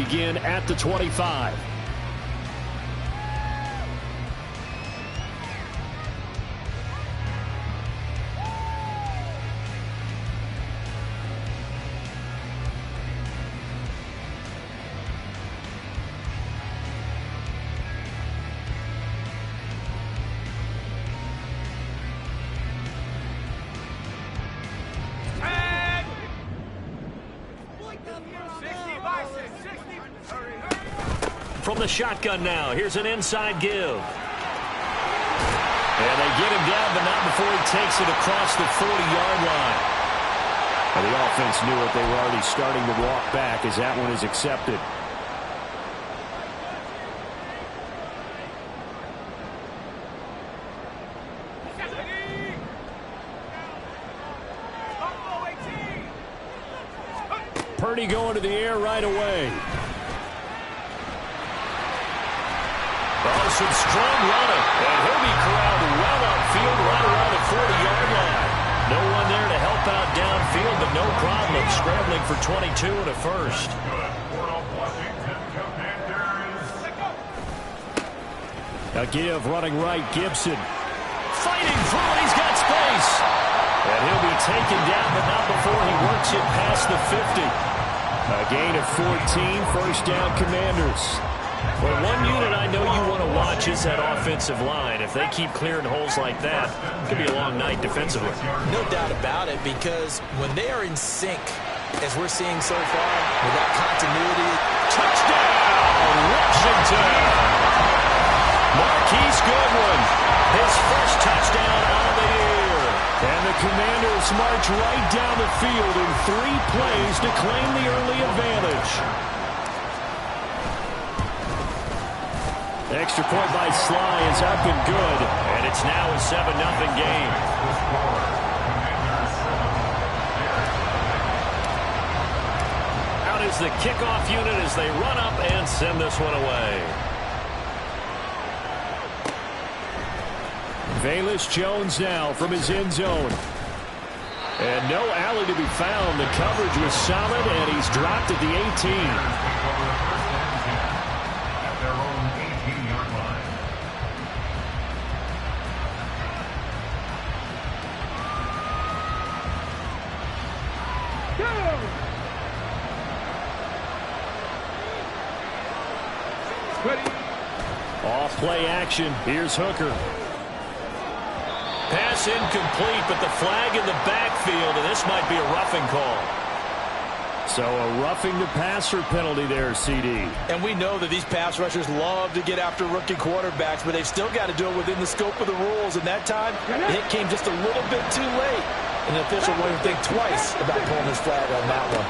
begin at the 25. From the shotgun now, here's an inside give. And they get him down, but not before he takes it across the 40-yard line. And the offense knew it. They were already starting to walk back as that one is accepted. Purdy going to the air right away. Some strong running, and he'll be corralled well upfield right around the 40-yard line. No one there to help out downfield, but no problem scrambling for 22 and a first. A give running right, Gibson. Fighting through it, he's got space. And he'll be taken down, but not before he works it past the 50. A gain of 14, first down Commanders. Well, one unit I know you want to watch is that offensive line. If they keep clearing holes like that, it could be a long night defensively. No doubt about it, because when they are in sync, as we're seeing so far, with that continuity. Touchdown, Washington! Marquise Goodwin, his first touchdown of the year. And the Commanders march right down the field in 3 plays to claim the early advantage. Extra point by Sly is up and good, and it's now a 7-0 game. Out is the kickoff unit as they run up and send this one away. Velus Jones now from his end zone. And no alley to be found. The coverage was solid, and he's dropped at the 18. Off play action. Here's Hooker. Pass incomplete, but the flag in the backfield, and this might be a roughing call. So a roughing the passer penalty there, CD. And we know that these pass rushers love to get after rookie quarterbacks, but they've still got to do it within the scope of the rules. And that time, the hit came just a little bit too late. And the official won't even think twice about pulling his flag on that one.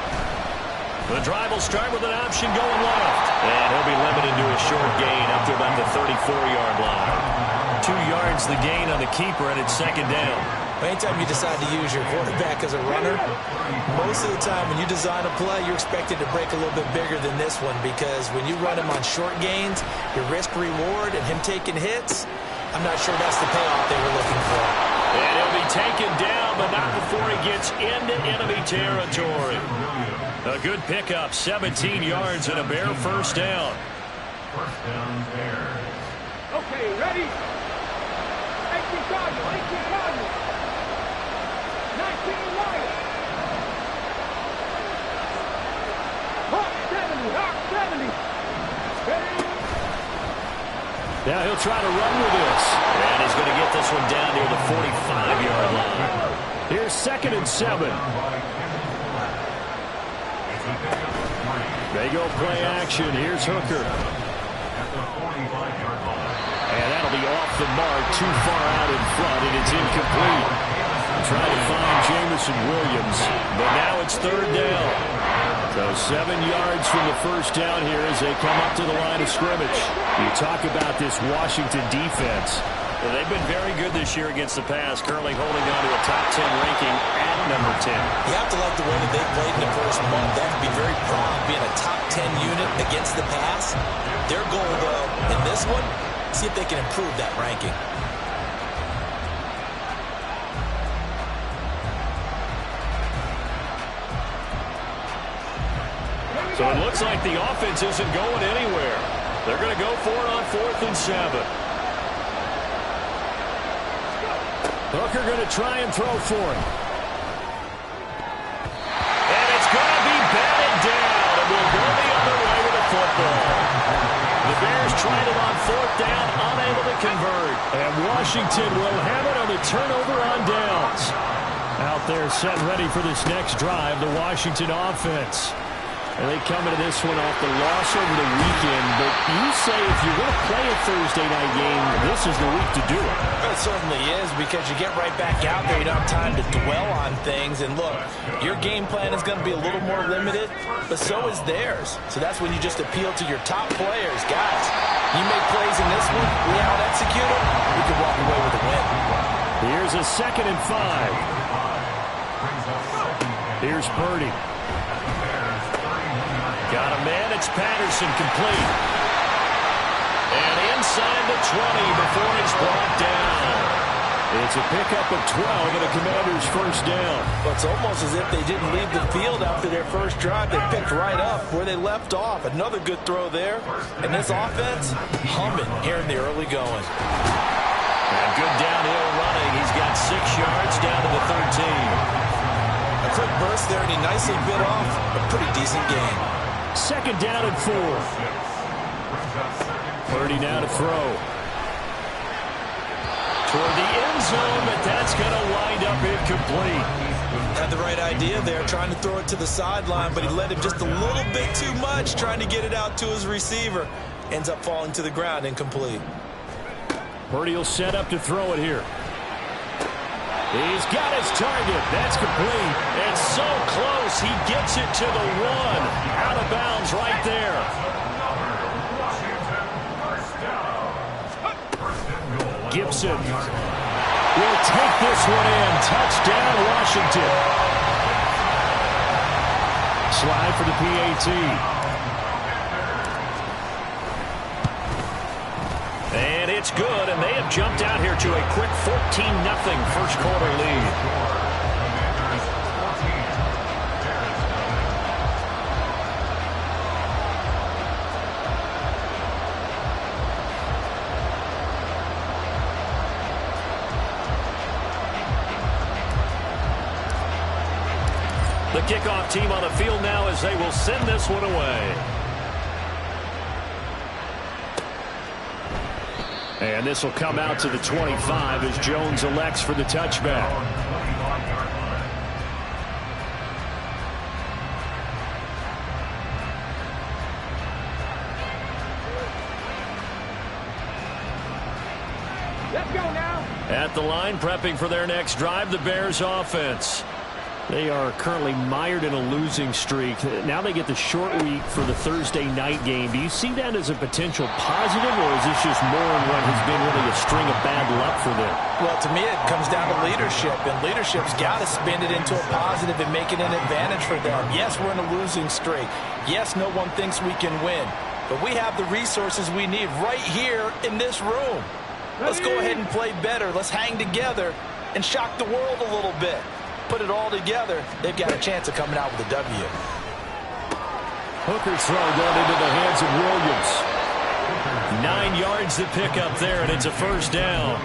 The drive will start with an option going left. And he'll be limited to a short gain up to about the 34-yard line. 2 yards the gain on the keeper, and it's second down. Anytime you decide to use your quarterback as a runner, most of the time when you design a play, you're expected to break a little bit bigger than this one, because when you run him on short gains, your risk-reward and him taking hits, I'm not sure that's the payoff they were looking for. And he'll be taken down, but not before he gets into enemy territory. A good pickup, 17 yards and a Bear first down. First down, Bear. Okay, ready? 18 Cardinals. 19 Lions. Hawk 70. Ready? Now he'll try to run with this. And he's going to get this one down near the 45-yard line. Here's 2nd and 7. They go play action. Here's Hooker. And that'll be off the mark, too far out in front, and it's incomplete. Trying to find Jameson Williams, but now it's 3rd down. So 7 yards from the first down here as they come up to the line of scrimmage. You talk about this Washington defense. Well, they've been very good this year against the pass, currently holding on to a top 10 ranking at number 10. You have to like the way that they played in the first month. They have to be very proud of being a top 10 unit against the pass. Their goal, though, in this one, see if they can improve that ranking. So it looks like the offense isn't going anywhere. They're going to go for it on 4th and 7. Hooker going to try and throw for it. And it's going to be batted down. And we'll go the other way with the football. The Bears tried it on 4th down, unable to convert. And Washington will have it on the turnover on downs. Out there set ready for this next drive, the Washington offense. And they come into this one off the loss over the weekend. But you say if you're going to play a Thursday night game, this is the week to do it. It certainly is, because you get right back out there. You don't have time to dwell on things. And look, your game plan is going to be a little more limited, but so is theirs. So that's when you just appeal to your top players. Guys, you make plays in this one, we out-execute it, we can walk away with a win. Here's a 2nd and 5. Here's Purdy. Got a man, it's Patterson, complete. And inside the 20 before it's brought down. It's a pickup of 12 and a Commander's first down. Well, it's almost as if they didn't leave the field after their first drive. They picked right up where they left off. Another good throw there. And this offense, humming here in the early going. And good downhill running. He's got 6 yards down to the 13. A quick burst there, and he nicely bit off a pretty decent gain. 2nd down and 4. Purdy now to throw. Toward the end zone, but that's going to wind up incomplete. Had the right idea there, trying to throw it to the sideline, but he let him just a little bit too much, trying to get it out to his receiver. Ends up falling to the ground, incomplete. Purdy will set up to throw it here. He's got his target. That's complete. It's so close. He gets it to the 1. Out of bounds right there. Gibson will take this one in. Touchdown, Washington. Slide for the PAT. And it's good, and they have jumped out here to a quick 14-0 first quarter lead. The kickoff team on the field now as they will send this one away. And this will come out to the 25 as Jones elects for the touchback. Let's go now. At the line, prepping for their next drive, the Bears offense. They are currently mired in a losing streak. Now they get the short week for the Thursday night game. Do you see that as a potential positive, or is this just more in what has been really a string of bad luck for them? Well, to me, it comes down to leadership, and leadership's got to spin it into a positive and make it an advantage for them. Yes, we're in a losing streak. Yes, no one thinks we can win, but we have the resources we need right here in this room. Let's go ahead and play better. Let's hang together and shock the world a little bit. Put it all together, they've got a chance of coming out with a W. Hooker's throw going into the hands of Williams. 9 yards to pick up there, and it's a first down.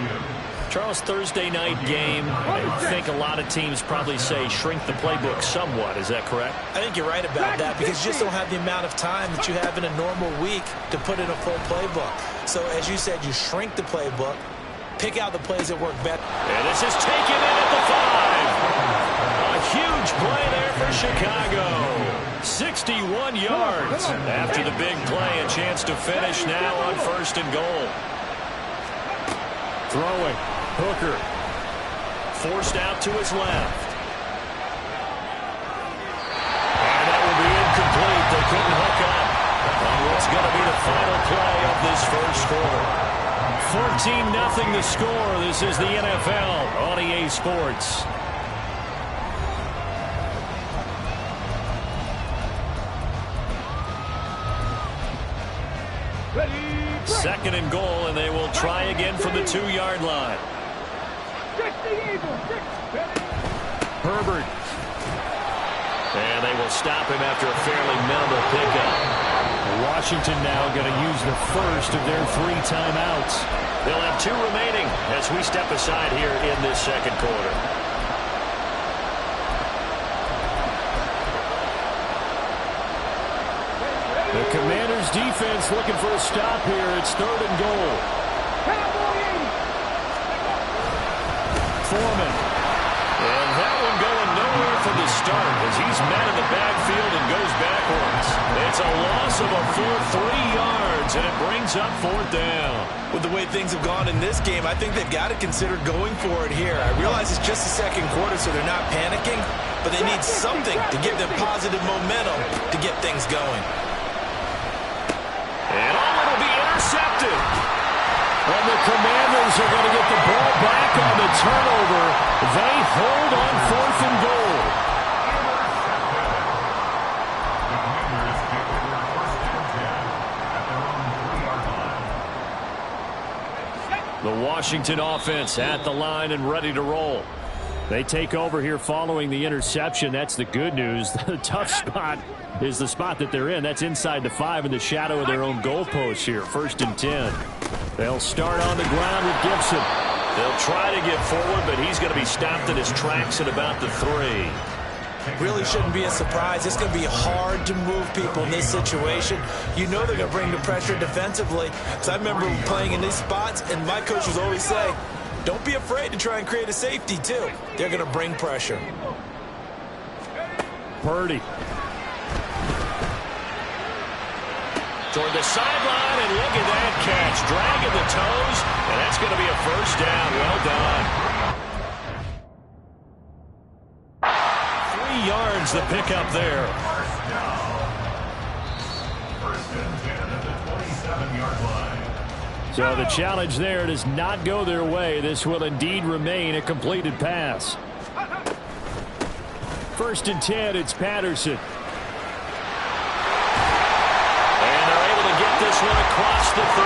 Charles, Thursday night game, I think a lot of teams probably say shrink the playbook somewhat. Is that correct? I think you're right about that, because you just don't have the amount of time that you have in a normal week to put in a full playbook. So, as you said, you shrink the playbook, pick out the plays that work better. And this is taken in at the 5. A huge play there for Chicago. 61 yards. After the big play, a chance to finish now on 1st and goal. Throwing. Hooker. Forced out to his left. And that will be incomplete. They couldn't hook up on what's going to be the final play of this first quarter. 14-0 the score. This is the NFL on EA Sports. Ready. 2nd and goal, and they will try again from the 2-yard line. Check the Eagle. Ready. Herbert. And they will stop him after a fairly minimal pickup. Washington now going to use the first of their 3 timeouts. They'll have 2 remaining as we step aside here in this second quarter. The Commanders' defense looking for a stop here. It's 3rd and goal. Foreman. And that one going nowhere from the start as he's met in the backfield and goes backwards. It's a loss of a full 3 yards, and it brings up 4th down. With the way things have gone in this game, I think they've got to consider going for it here. I realize it's just the second quarter, so they're not panicking, but they need something to give them positive momentum to get things going. And it'll be intercepted. And the Commanders are going to get the ball back on the turnover. They hold on 4th and goal. The Washington offense at the line and ready to roll. They take over here following the interception. That's the good news. The tough spot is the spot that they're in. That's inside the 5 in the shadow of their own goalpost here. 1st and 10. They'll start on the ground with Gibson. They'll try to get forward, but he's going to be stopped in his tracks at about the 3. Really shouldn't be a surprise. It's going to be hard to move people in this situation. You know they're going to bring the pressure defensively. Because I remember playing in these spots, and my coaches always say, don't be afraid to try and create a safety, too. They're going to bring pressure. Purdy. Toward the sideline, and look at that catch. Dragging the toes, and that's going to be a 1st down. Well done. 3 yards the pickup there. 1st and 10 at the 27-yard line. So the challenge there does not go their way. This will indeed remain a completed pass. 1st and 10, it's Patterson. This one across the 35.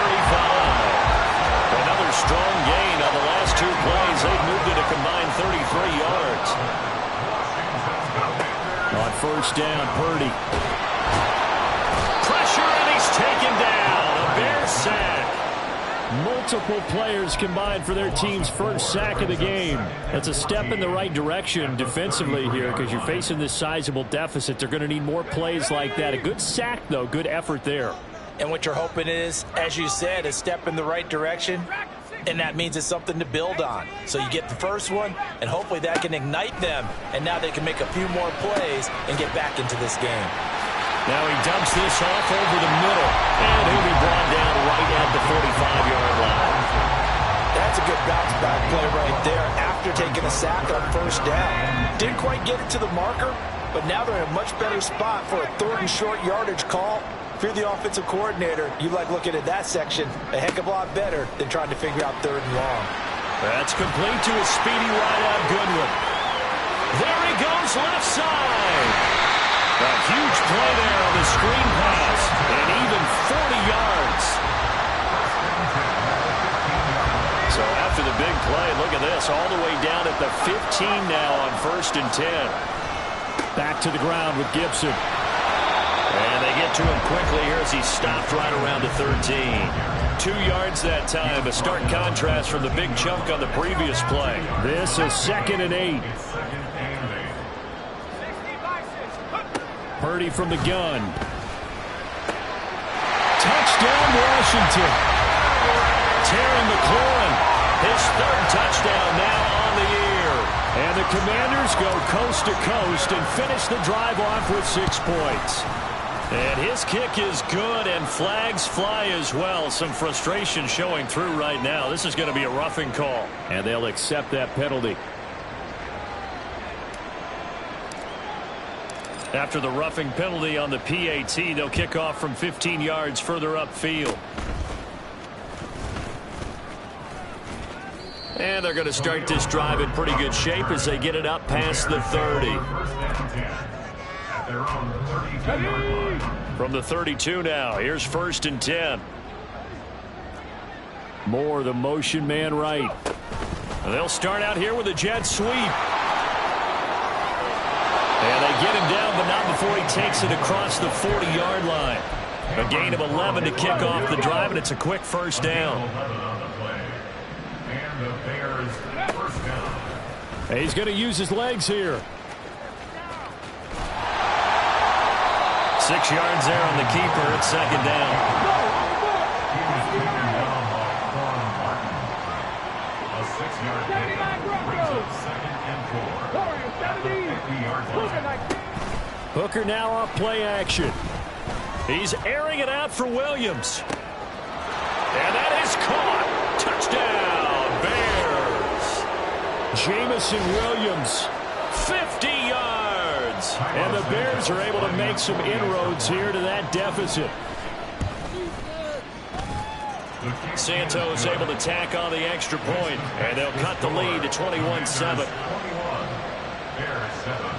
Another strong gain on the last 2 plays. They've moved it a combined 33 yards. On 1st down, Purdy. Pressure, and he's taken down. A Bear sack. Multiple players combined for their team's 1st sack of the game. That's a step in the right direction defensively here because you're facing this sizable deficit. They're going to need more plays like that. A good sack, though. Good effort there. And what you're hoping is, as you said, a step in the right direction, and that means it's something to build on. So you get the first one, and hopefully that can ignite them, and now they can make a few more plays and get back into this game. Now he dumps this off over the middle, and he'll be brought down right at the 45-yard line. That's a good bounce-back play right there after taking a sack on 1st down. Didn't quite get it to the marker, but now they're in a much better spot for a 3rd and short yardage call. If you're the offensive coordinator, you like looking at that section a heck of a lot better than trying to figure out 3rd and long. That's complete to a speedy wideout Goodwin. There he goes left side. A huge play there on the screen pass, and even 40 yards. So after the big play, look at this, all the way down at the 15 now on 1st and 10. Back to the ground with Gibson. And they get to him quickly here as he stopped right around the 13. 2 yards that time. A stark contrast from the big chunk on the previous play. This is 2nd and 8. Purdy from the gun. Touchdown, Washington. Terry McLaurin, his 3rd touchdown now on the year. And the Commanders go coast to coast and finish the drive off with 6 points. And his kick is good, and flags fly as well. Some frustration showing through right now. This is going to be a roughing call, and they'll accept that penalty. After the roughing penalty on the PAT, they'll kick off from 15 yards further upfield. And they're going to start this drive in pretty good shape as they get it up past the 30. From the 32 now, here's 1st and 10. Moore, the motion man right. And they'll start out here with a jet sweep. And they They get him down, but not before he takes it across the 40-yard line. A gain of 11 to kick off the drive, and it's a quick first down. And the Bears first down. He's going to use his legs here. 6 yards there on the keeper. It's second down. A 6-yard gain brings up 2nd and 4. Hooker now off play action. He's airing it out for Williams. And that is caught. Touchdown, Bears. Jamison Williams, 50 yards. And the Bears are able to make some inroads here to that deficit. Santos able to tack on the extra point, and they'll cut the lead to 21-7. Bears 7.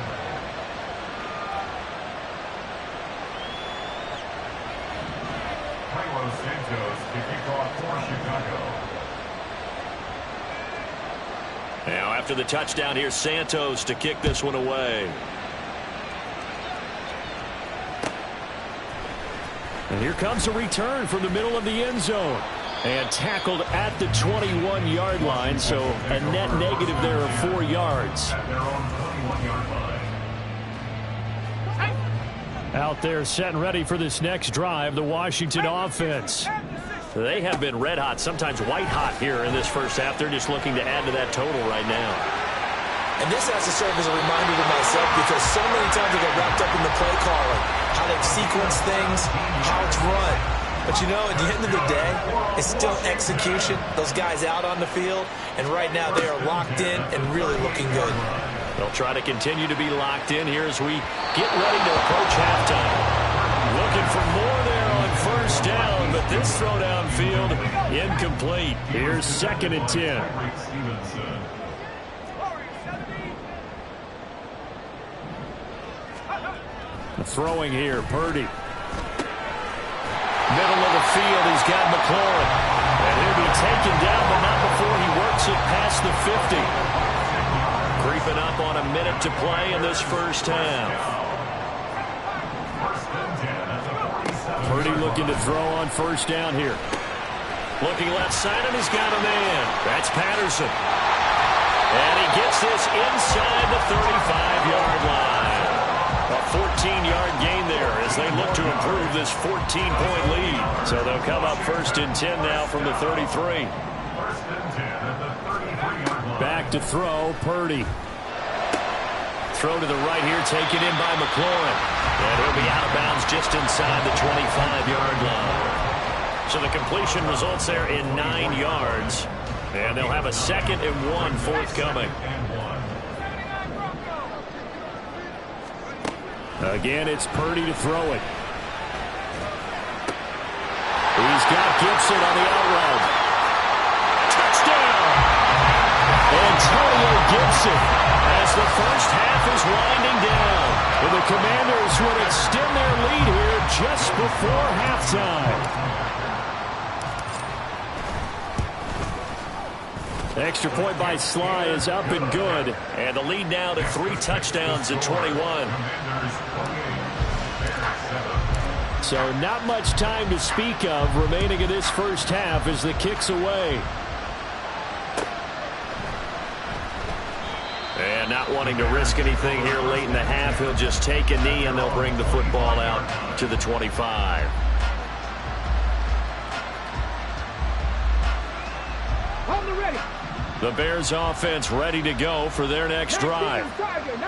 Carlos Santos to kick off for Chicago. Now after the touchdown, here's Santos to kick this one away. And here comes a return from the middle of the end zone. And tackled at the 21-yard line, so a net negative there of 4 yards. At their own 21-yard line. Out there set and ready for this next drive, the Washington offense. They have been red hot, sometimes white hot here in this first half. They're just looking to add to that total right now. And this has to serve as a reminder to myself because so many times I get wrapped up in the play calling, how they sequence things, how it's run. But, you know, at the end of the day, it's still execution. Those guys out on the field, and right now they are locked in and really looking good. They'll try to continue to be locked in here as we get ready to approach halftime. Looking for more there on first down, but this throw downfield incomplete. Here's 2nd and 10. Throwing here, Purdy. Middle of the field, he's got McLaurin. And he'll be taken down, but not before he works it past the 50. Creeping up on a minute to play in this first half. Purdy looking to throw on first down here. Looking left side, and he's got a man. That's Patterson. And he gets this inside the 35-yard line. A 14-yard gain there as they look to improve this 14-point lead. So they'll come up 1st and 10 now from the 33. Back to throw, Purdy. Throw to the right here, taken in by McLaurin. And he'll be out of bounds just inside the 25-yard line. So the completion results there in 9 yards. And they'll have a 2nd and 1 forthcoming. Again, it's Purdy to throw it. He's got Gibson on the out route. Touchdown! Antonio Gibson as the first half is winding down. And the Commanders would extend their lead here just before halftime. Extra point by Sly is up and good. And the lead now to 3 touchdowns at 21. So not much time to speak of remaining in this first half as the kick's away. And not wanting to risk anything here late in the half, he'll just take a knee and they'll bring the football out to the 25. On the ready. The Bears offense ready to go for their next drive.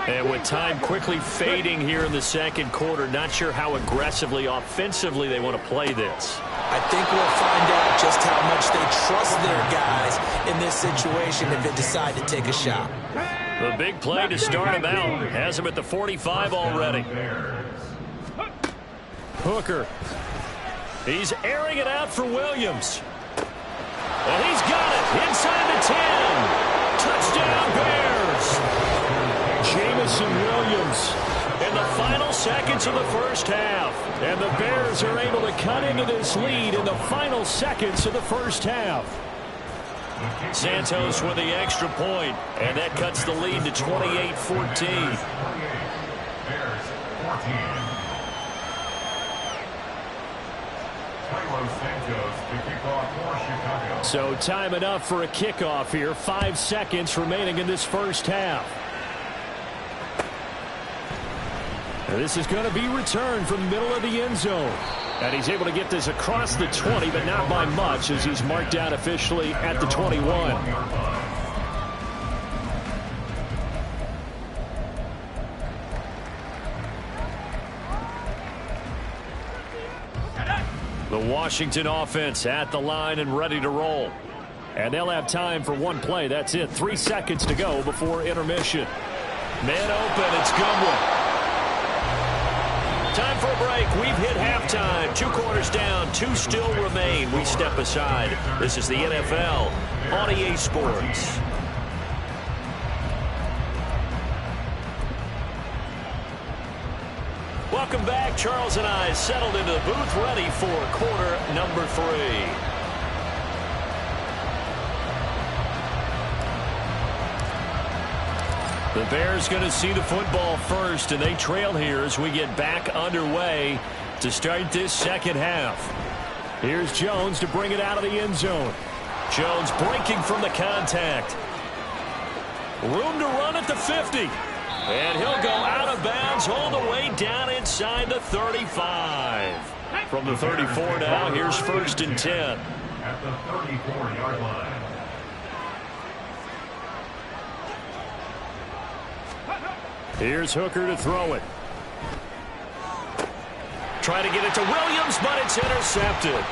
And with time quickly fading here in the second quarter, not sure how aggressively, offensively they want to play this. I think we'll find out just how much they trust their guys in this situation if they decide to take a shot. The big play to start him out has him at the 45 already. Hooker. He's airing it out for Williams. And he's got it inside the 10. Touchdown Bears. Jamison Williams in the final seconds of the first half. And the Bears are able to cut into this lead in the final seconds of the first half. Santos with the extra point, and that cuts the lead to 28-14. Carlos Santos to kick off for Chicago. So time enough for a kickoff here. 5 seconds remaining in this first half. This is going to be returned from the middle of the end zone. And he's able to get this across the 20, but not by much, as he's marked down officially at the 21. The Washington offense at the line and ready to roll. And they'll have time for one play. That's it. 3 seconds to go before intermission. Man open. It's Goodwin. Time for a break. We've hit halftime. 2 quarters down. 2 still remain. We step aside. This is the NFL on EA Sports. Welcome back. Charles and I settled into the booth, ready for quarter number 3. The Bears going to see the football first, and they trail here as we get back underway to start this second half. Here's Jones to bring it out of the end zone. Jones breaking from the contact. Room to run at the 50. And he'll go out of bounds all the way down inside the 35. From the 34 now, here's 1st and 10. At the 34-yard line. Here's Hooker to throw it. Try to get it to Williams, but it's intercepted.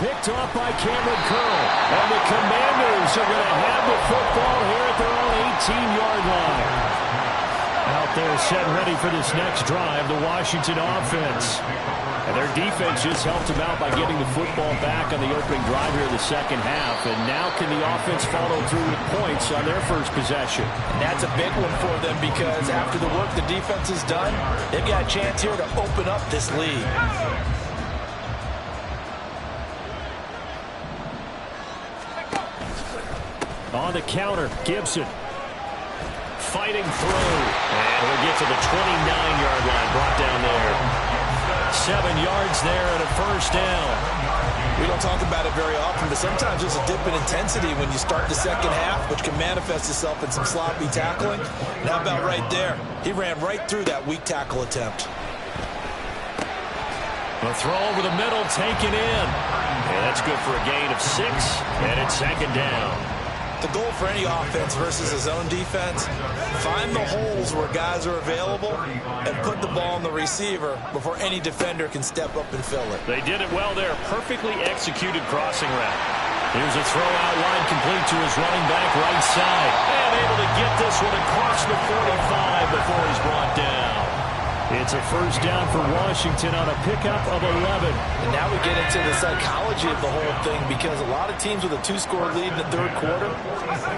Picked off by Cameron Curl. And the Commanders are going to have the football here at their own 18-yard line. Out there set ready for this next drive, the Washington offense. And their defense just helped them out by getting the football back on the opening drive here in the second half. And now can the offense follow through with points on their first possession? And that's a big one for them because after the work the defense has done, they've got a chance here to open up this lead. On the counter, Gibson. Fighting through. And he'll get to the 29-yard line, brought down there. 7 yards there and a first down. We don't talk about it very often, but sometimes there's a dip in intensity when you start the second half, which can manifest itself in some sloppy tackling. And how about right there? He ran right through that weak tackle attempt. A throw over the middle, taken in. And that's good for a gain of 6, and it's 2nd down. The goal for any offense versus a zone defense, find the holes where guys are available and put the ball on the receiver before any defender can step up and fill it. They did it well there. Perfectly executed crossing route. Here's a throw out line complete to his running back right side. And able to get this one across the 45 before he's brought down. It's a first down for Washington on a pickup of 11. And now we get into the psychology of the whole thing because a lot of teams with a 2-score lead in the third quarter,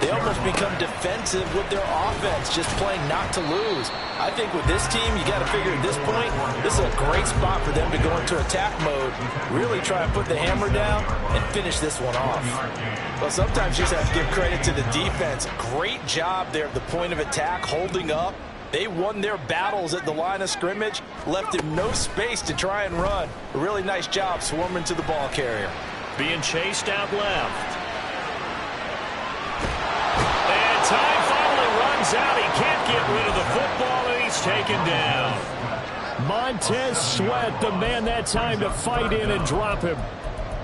they almost become defensive with their offense, just playing not to lose. I think with this team, you got to figure at this point, this is a great spot for them to go into attack mode, really try and put the hammer down and finish this one off. Well, sometimes you just have to give credit to the defense. Great job there at the point of attack, holding up. They won their battles at the line of scrimmage, left him no space to try and run. A really nice job swarming to the ball carrier. Being chased out left. And time finally runs out. He can't get rid of the football, and he's taken down. Montez Sweat, the man that time to fight in and drop him.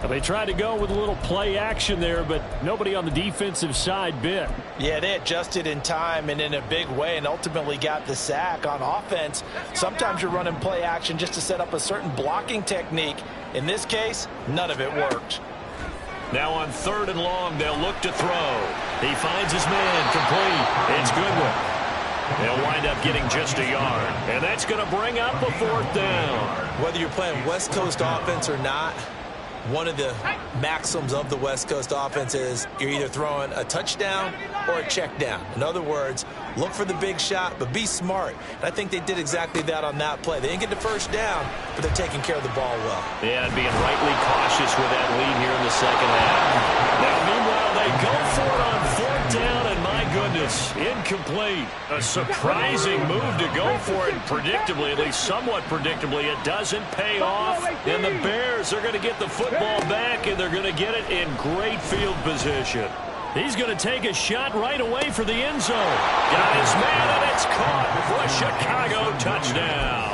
They tried to go with a little play action there, but nobody on the defensive side bit. Yeah, they adjusted in time and in a big way and ultimately got the sack. On offense, sometimes you're running play action just to set up a certain blocking technique. In this case, none of it worked. Now on 3rd and long, they'll look to throw. He finds his man complete. It's Goodwin. They'll wind up getting just a yard. And that's going to bring up a 4th down. Whether you're playing West Coast offense or not, one of the maxims of the West Coast offense is you're either throwing a touchdown or a check down. In other words, look for the big shot, but be smart. And I think they did exactly that on that play. They didn't get the first down, but they're taking care of the ball well. Yeah, and being rightly cautious with that lead here in the second half. Now, meanwhile, they go for it on 4th down, and my goodness, incomplete. A surprising move to go for it. Predictably, at least somewhat predictably, it doesn't pay off. And the Bears are going to get the football back, and they're going to get it in great field position. He's going to take a shot right away for the end zone. Got his man, and it's caught for a Chicago touchdown.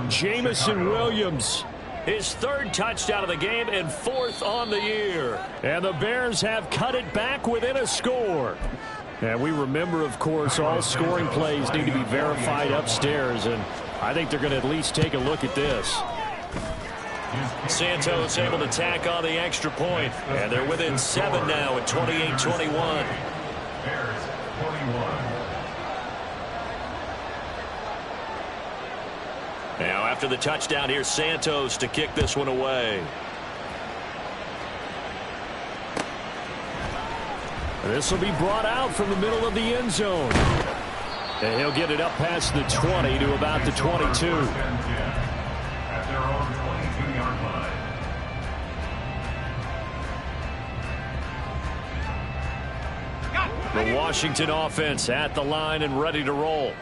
Jameson Williams, his third touchdown of the game and fourth on the year. And the Bears have cut it back within a score. And we remember, of course, all scoring plays need to be verified upstairs, and I think they're going to at least take a look at this. Santos able to tack on the extra point, and they're within 7 now at 28-21. Bears 21. Now after the touchdown, here's Santos to kick this one away. This will be brought out from the middle of the end zone. And he'll get it up past the 20 to about the 22. At their own 22-yard line. The Washington offense at the line and ready to roll.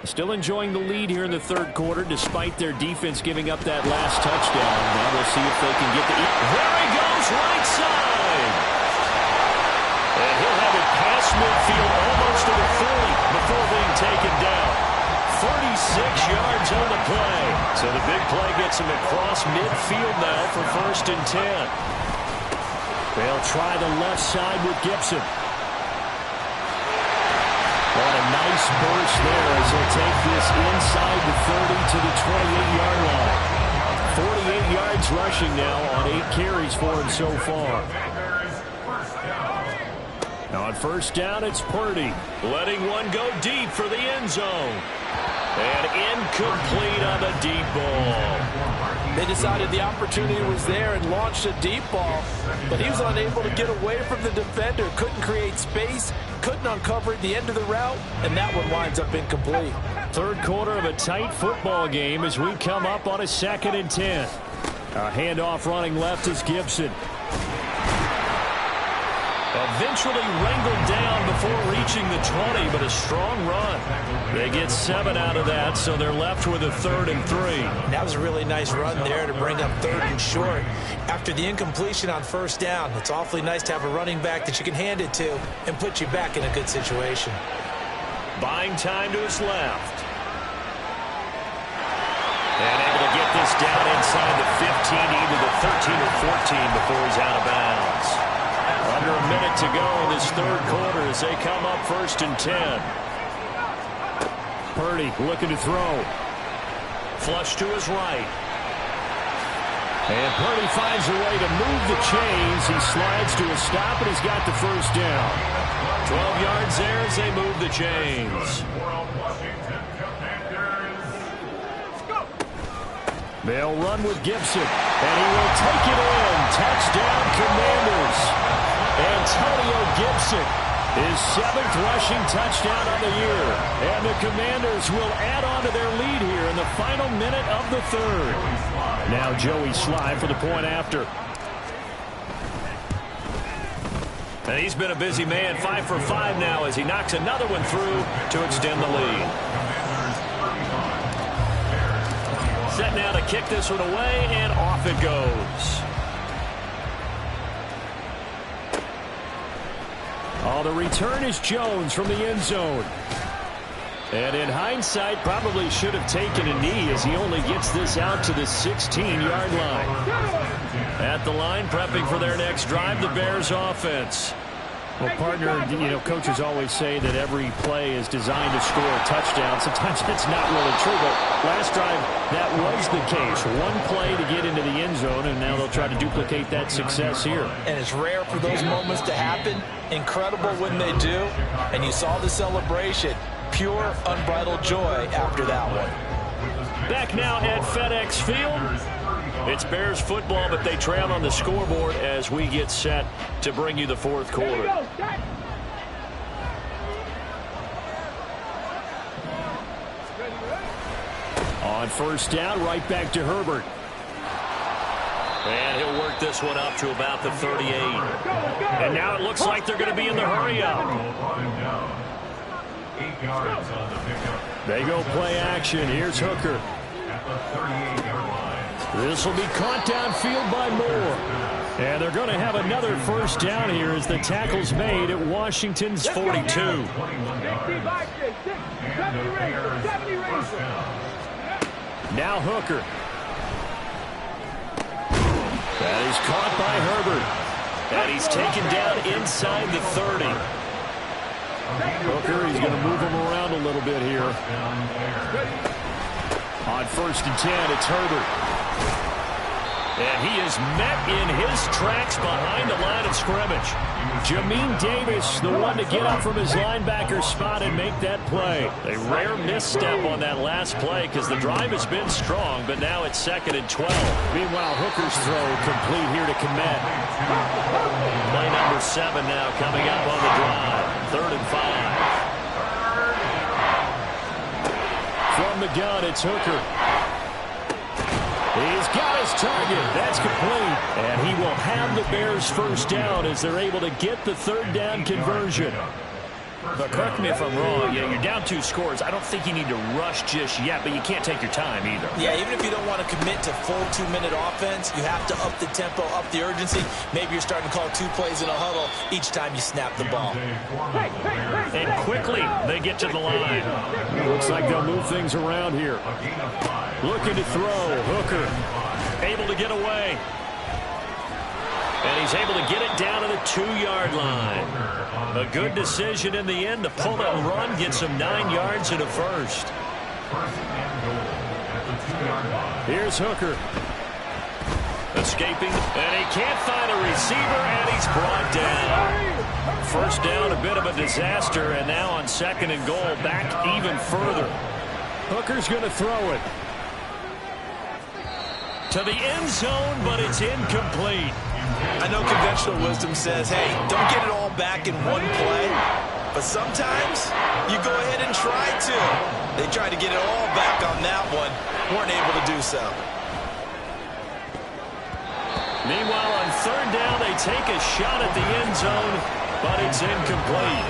Still enjoying the lead here in the third quarter despite their defense giving up that last touchdown. Now we'll see if they can get the... There he goes, right side! And he'll have it past midfield almost to the 40 before being taken down. 36 yards on the play. So the big play gets him across midfield now for 1st and 10. They'll try the left side with Gibson. What a nice burst there as he'll take this inside the 30 to the 28-yard line. 48 yards rushing now on 8 carries for him so far. Now on 1st down, it's Purdy. Letting one go deep for the end zone. And incomplete on the deep ball. They decided the opportunity was there and launched a deep ball, but he was unable to get away from the defender, couldn't create space, couldn't uncover the end of the route, and that one winds up incomplete. Third quarter of a tight football game as we come up on a 2nd and 10. A handoff running left is Gibson. Eventually wrangled down before reaching the 20, but a strong run. They get 7 out of that, so they're left with a 3rd and 3. That was a really nice run there to bring up 3rd and short. After the incompletion on 1st down, it's awfully nice to have a running back that you can hand it to and put you back in a good situation. Buying time to his left. And able to get this down inside the 15, either the 13 or 14 before he's out of bounds. Under a minute to go in this third quarter as they come up 1st and 10. Purdy looking to throw. Flush to his right. And Purdy finds a way to move the chains. He slides to a stop, and he's got the 1st down. 12 yards there as they move the chains. They'll run with Gibson, and he will take it in. Touchdown, Commanders. Antonio Gibson, his 7th rushing touchdown of the year. And the Commanders will add on to their lead here in the final minute of the 3rd. Now Joey Sly for the point after. And he's been a busy man, 5 for 5 now as he knocks another one through to extend the lead. Set now to kick this one away, and off it goes. Oh, the return is Jones from the end zone. And in hindsight, probably should have taken a knee as he only gets this out to the 16-yard line. At the line, prepping for their next drive, the Bears offense. Well, partner, coaches always say that every play is designed to score a touchdown. Sometimes that's not really true, but last drive, that was the case. One play to get into the end zone, and now they'll try to duplicate that success here. And it's rare for those moments to happen. Incredible when they do. And you saw the celebration. Pure, unbridled joy after that one. Back now at FedEx Field. It's Bears football, but they trail on the scoreboard as we get set to bring you the 4th quarter. On 1st down, right back to Herbert. And he'll work this one up to about the 38. And now it looks like they're going to be in the hurry-up. 8 yards on the pickup. They go play action. Here's Hooker. At the 38-yard line. This will be caught downfield by Moore. And they're going to have another first down here as the tackle's made at Washington's 42. Now Hooker. That is caught by Herbert. And he's taken down inside the 30. Hooker, he's going to move him around a little bit here. On 1st and 10, it's Herbert. And he is met in his tracks behind the line of scrimmage. Jamin Davis, the one to get up from his linebacker spot and make that play. A rare misstep on that last play because the drive has been strong, but now it's 2nd and 12. Meanwhile, Hooker's throw complete here to Kmet. Play number 7 now coming up on the drive. 3rd and 5. From the gun, it's Hooker. He's got his target. That's complete. And he will have the Bears first down as they're able to get the 3rd down conversion. But correct me if I'm wrong. Yeah, you're down 2 scores. I don't think you need to rush just yet, but you can't take your time either. Yeah, even if you don't want to commit to full 2-minute offense, you have to up the tempo, up the urgency. Maybe you're starting to call 2 plays in a huddle each time you snap the ball. And quickly they get to the line. Looks like they'll move things around here. Looking to throw. Hooker able to get away. And he's able to get it down to the 2-yard line. A good decision in the end to pull and run, get some 9 yards and a first. Here's Hooker. Escaping, and he can't find a receiver, and he's brought down. First down, a bit of a disaster, and now on 2nd and goal, back even further. Hooker's going to throw it. To the end zone, but it's incomplete. I know conventional wisdom says, hey, don't get it all back in one play. But sometimes you go ahead and try to. They tried to get it all back on that one. Weren't able to do so. Meanwhile, on 3rd down, they take a shot at the end zone, but it's incomplete.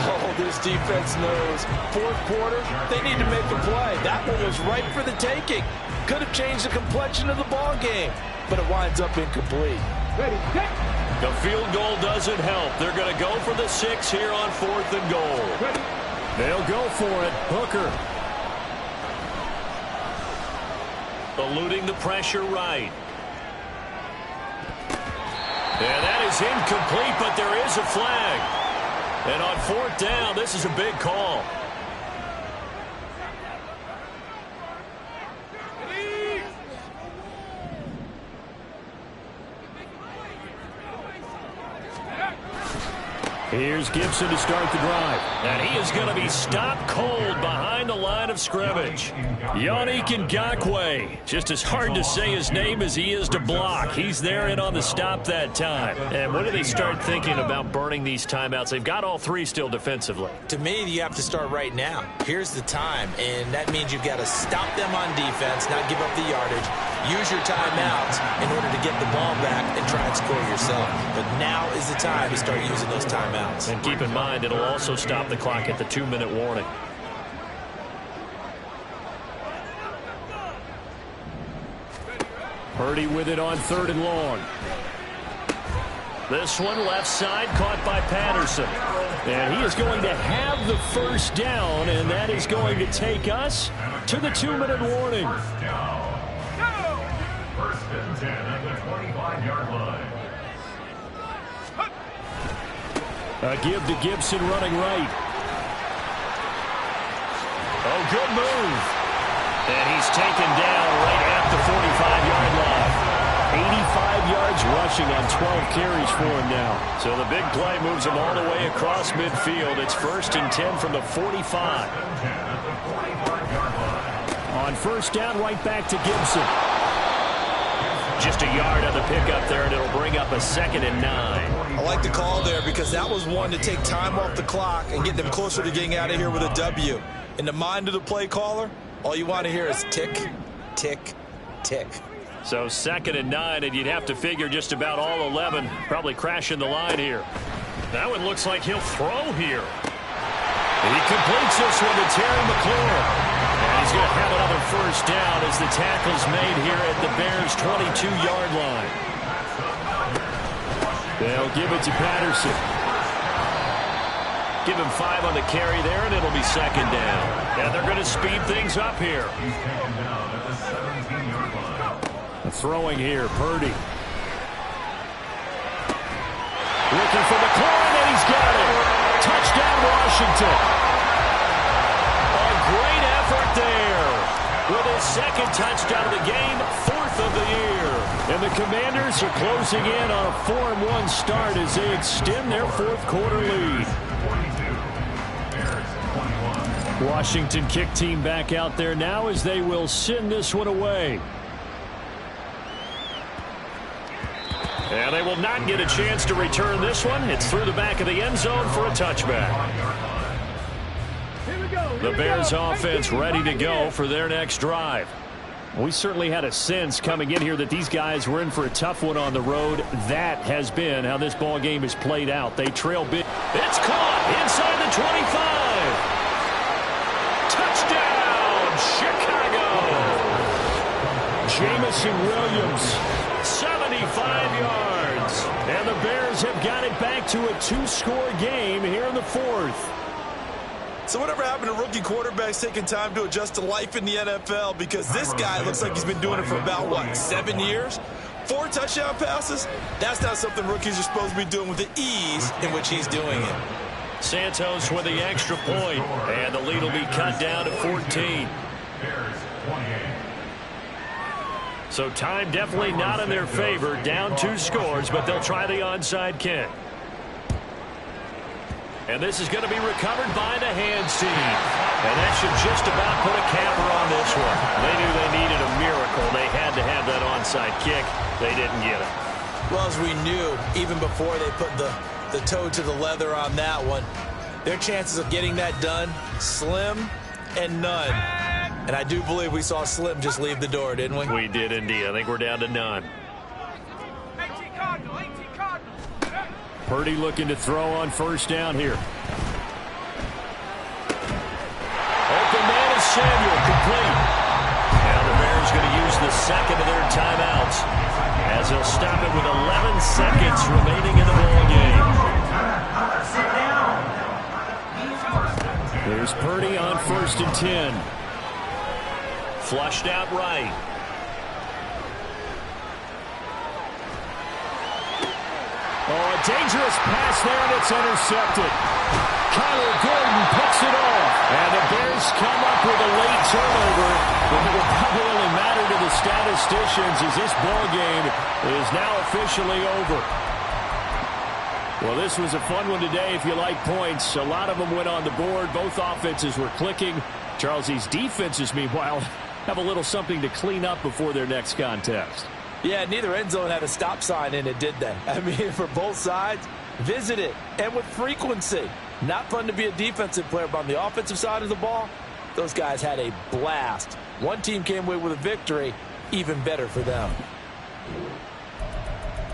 Oh, this defense knows. 4th quarter, they need to make a play. That one was ripe for the taking. Could have changed the complexion of the ball game, but it winds up incomplete. The field goal doesn't help. They're going to go for the 6 here on 4th and goal. They'll go for it. Hooker. Eluding the pressure right. And that is incomplete, but there is a flag. And on 4th down, this is a big call. Here's Gibson to start the drive. And he is going to be stopped cold behind the line of scrimmage. Yannick Ngakoue. Just as hard to say his name as he is to block. He's there in on the stop that time. And when do they start thinking about burning these timeouts? They've got all 3 still defensively. To me, you have to start right now. Here's the time, and that means you've got to stop them on defense, not give up the yardage. Use your timeouts in order to get the ball back and try and score yourself. But now is the time to start using those timeouts. And keep in mind, it'll also stop the clock at the 2-minute warning. Purdy with it on 3rd and long. This one left side caught by Patterson. And he is going to have the first down, and that is going to take us to the 2-minute warning. First and 10 at the 25-yard line. A give to Gibson running right. Oh, good move. And he's taken down right at the 45-yard line. 85 yards rushing on 12 carries for him now. So the big play moves him all the way across midfield. It's 1st and 10 from the 45. On 1st down, right back to Gibson. Just a yard on the pickup there, and it'll bring up a 2nd and 9. I like the call there because that was one to take time off the clock and get them closer to getting out of here with a W. In the mind of the play caller, all you want to hear is tick, tick, tick. So 2nd and 9, and you'd have to figure just about all 11 probably crashing the line here. That one looks like he'll throw here. And he completes this one to Terry McLaurin. And he's going to have another first down as the tackle's made here at the Bears' 22-yard line. They'll give it to Patterson. Give him 5 on the carry there, and it'll be 2nd down. And they're going to speed things up here. Throwing here, Purdy. Looking for McLaurin, and he's got it. Touchdown, Washington. A great effort there. With his 2nd touchdown of the game, 4th of the year. And the Commanders are closing in on a 4-1 start as they extend their 4th quarter lead. Washington kick team back out there now as they will send this one away. And they will not get a chance to return this one. It's through the back of the end zone for a touchback. The Bears offense ready to go for their next drive. We certainly had a sense coming in here that these guys were in for a tough one on the road. That has been how this ball game is played out. They trail big. It's caught inside the 25. Touchdown, Chicago. Jameson Williams, 75 yards. And the Bears have got it back to a 2-score game here in the 4th. So whatever happened to rookie quarterbacks taking time to adjust to life in the NFL? Because this guy looks like he's been doing it for about, what, 7 years? 4 touchdown passes? That's not something rookies are supposed to be doing with the ease in which he's doing it. Santos with the extra point, and the lead will be cut down to 14. So time definitely not in their favor. Down 2 scores, but they'll try the onside kick. And this is going to be recovered by the hands team. And that should just about put a capper on this one. They knew they needed a miracle. They had to have that onside kick. They didn't get it. Well, as we knew, even before they put the toe to the leather on that one, their chances of getting that done, slim and none. And I do believe we saw Slim just leave the door, didn't we? We did indeed. I think we're down to none. Purdy looking to throw on first down here. Open man is Samuel, complete. Now the Bears going to use the 2nd of their timeouts as they'll stop it with 11 seconds remaining in the ball game. There's Purdy on 1st and 10. Flushed out right. Oh, a dangerous pass there, and it's intercepted. Kyler Gordon picks it off. And the Bears come up with a late turnover. But it will probably only matter to the statisticians as this ball game is now officially over. Well, this was a fun one today if you like points. A lot of them went on the board. Both offenses were clicking. Charles, these defenses, meanwhile, have a little something to clean up before their next contest. Yeah, neither end zone had a stop sign in it, did they? I mean, for both sides, visit it, and with frequency. Not fun to be a defensive player, but on the offensive side of the ball, those guys had a blast. One team came away with a victory, even better for them.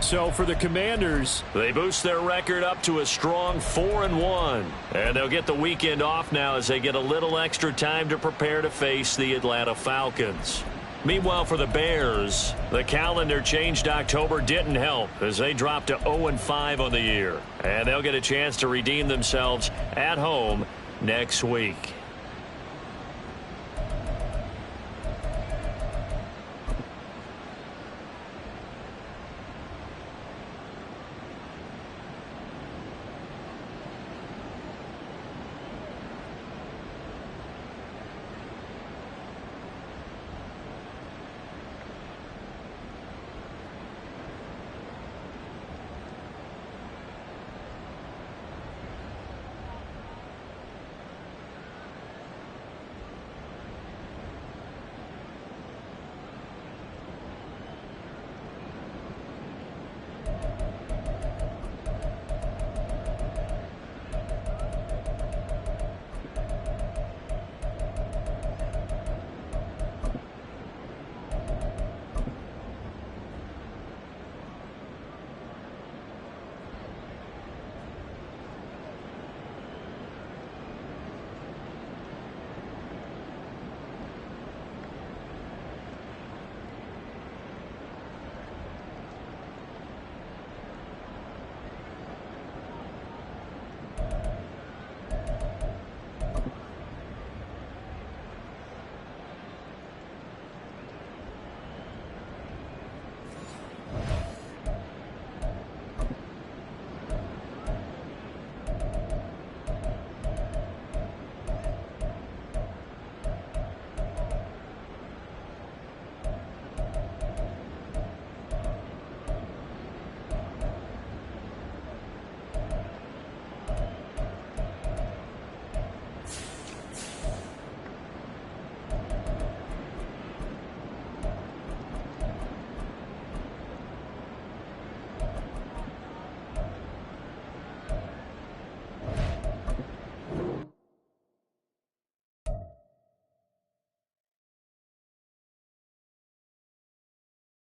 So for the Commanders, they boost their record up to a strong 4-1. And they'll get the weekend off now as they get a little extra time to prepare to face the Atlanta Falcons. Meanwhile, for the Bears, the calendar change to October didn't help as they dropped to 0-5 on the year. And they'll get a chance to redeem themselves at home next week.